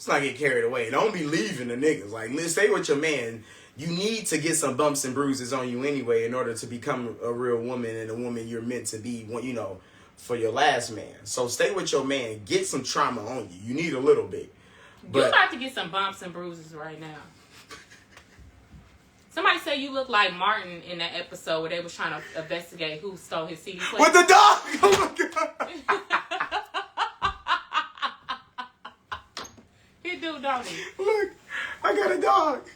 let's not get carried away. Don't be leaving the niggas. Like, stay with your man. You need to get some bumps and bruises on you anyway in order to become a real woman and a woman you're meant to be, you know, for your last man. So stay with your man. Get some trauma on you. You need a little bit. You're about to get some bumps and bruises right now. Somebody say you look like Martin in that episode where they was trying to investigate who stole his CD player. With the dog! Oh my God! He do, don't he? Look, I got a dog.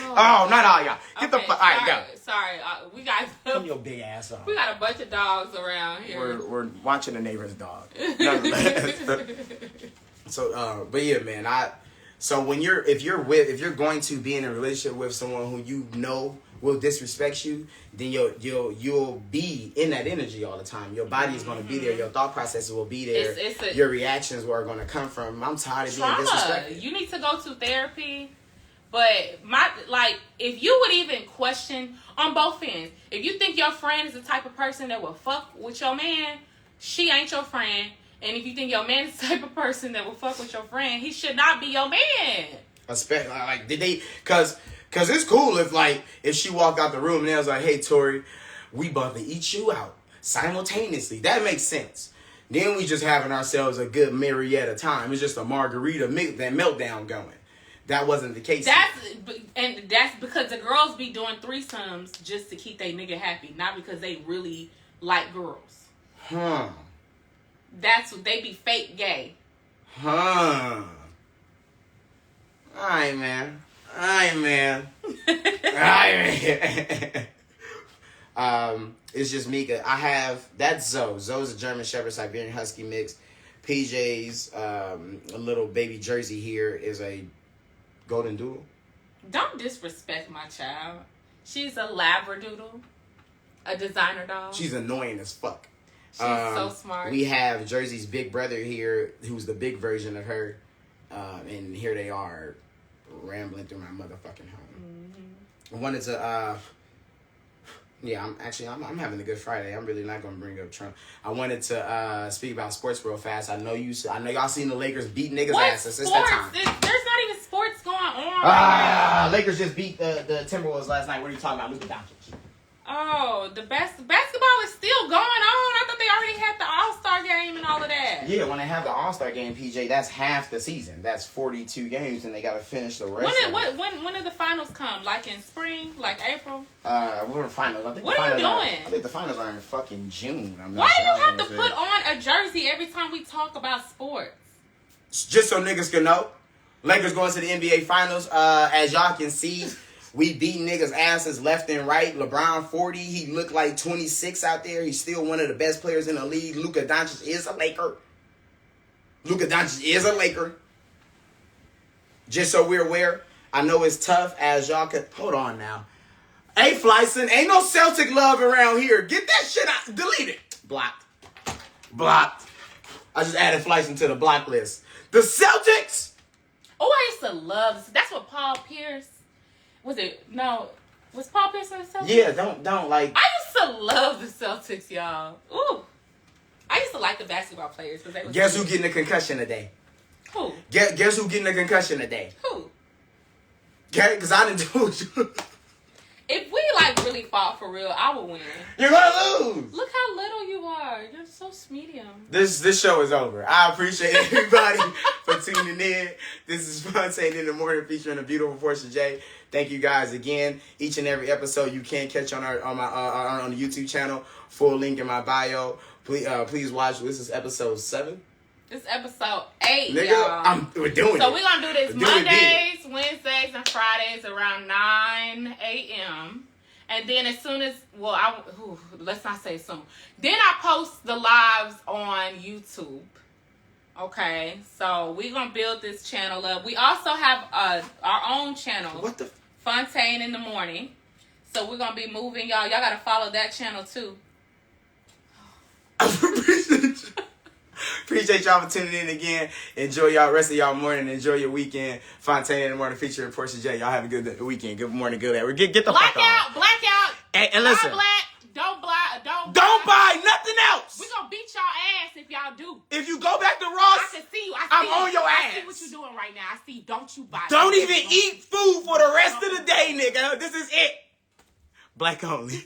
Oh, not all y'all. Get the fuck. All right, go. Sorry, we got. Come your big ass off. We got a bunch of dogs around here. We're watching the neighbor's dog. So, but yeah, man. So if you're going to be in a relationship with someone who you know will disrespect you, then you'll be in that energy all the time. Your body is going to be there. Your thought processes will be there. Your reactions are going to come from, I'm tired of being disrespected. You need to go to therapy. But if you would even question on both ends, if you think your friend is the type of person that will fuck with your man, she ain't your friend. And if you think your man is the type of person that will fuck with your friend, he should not be your man. Especially cause it's cool if she walked out the room and they was like, hey Tori, we about to eat you out simultaneously. That makes sense. Then we just having ourselves a good Marietta time. It's just a margarita that meltdown going. That wasn't the case. That's because the girls be doing threesomes just to keep their nigga happy, not because they really like girls. Huh. That's what they be fake gay. Huh. Alright, man. It's just Mika. I have that's Zoe. Zoe's a German Shepherd Siberian Husky mix. PJ's a little baby Jersey here is a Golden Doodle. Don't disrespect my child. She's a Labradoodle, a designer dog. She's annoying as fuck. She's so smart. We have Jersey's big brother here, who's the big version of her, and here they are, rambling through my motherfucking home. Mm-hmm. I wanted to, I'm having a good Friday. I'm really not gonna bring up Trump. I wanted to speak about sports real fast. I know y'all seen the Lakers beat niggas' asses. It's that time. There's not even sports going on. Lakers just beat the Timberwolves last night. What are you talking about, Luka Doncic? Oh, the basketball is still going on. I thought they already had the All-Star game and all of that. Yeah, when they have the All-Star game, PJ, that's half the season. That's 42 games, and they got to finish the rest. When did the finals come? Like in spring? Like April? We're in finals. I think what are you doing? I think the finals are in fucking June. Why do you have to put on a jersey every time we talk about sports? Just so niggas can know. Lakers going to the NBA Finals. As y'all can see, we beat niggas' asses left and right. LeBron 40. He looked like 26 out there. He's still one of the best players in the league. Luka Doncic is a Laker. Just so we're aware. I know it's tough as y'all could. Hold on now. Hey, Flyson. Ain't no Celtic love around here. Get that shit out. Delete it. Blocked. I just added Flyson to the block list. The Celtics. Oh, I used to love this. That's what Paul Pierce. Was Paul Pierce on the Celtics? Yeah, don't like. I used to love the Celtics, y'all. Ooh. I used to like the basketball players because they was. Guess who getting a concussion today? Who? Guess who getting a concussion today? Who? Okay, because I didn't do it. If we really fought for real, I would win. You're gonna lose. Look how little you are. You're so medium. This show is over. I appreciate everybody for tuning in. This is Fontane In The Morning featuring a beautiful Porsha J. Thank you guys again. Each and every episode you can catch on the YouTube channel. Full link in my bio. Please watch. This is episode 7. This is episode 8, nigga, y'all. We're doing it. So we're going to do this Mondays, Wednesdays, and Fridays around 9 a.m. And then as soon as, let's not say soon. Then I post the lives on YouTube. Okay? So we're going to build this channel up. We also have our own channel. What the? Fontane In The Morning. So we're going to be moving, y'all. Y'all got to follow that channel, too. Appreciate y'all for tuning in again. Enjoy y'all rest of y'all morning. Enjoy your weekend. Fontane In The Morning featuring Porsha J. Y'all have a good weekend. Good morning. Good day. Get the fuck on. Blackout. And listen. Don't buy nothing else. We gonna beat y'all ass if y'all do. If you go back to Ross, I can see you. I on your ass. I see what you're doing right now. I see. Don't you buy? Don't even eat food for the rest of the day, nigga. This is it. Black only.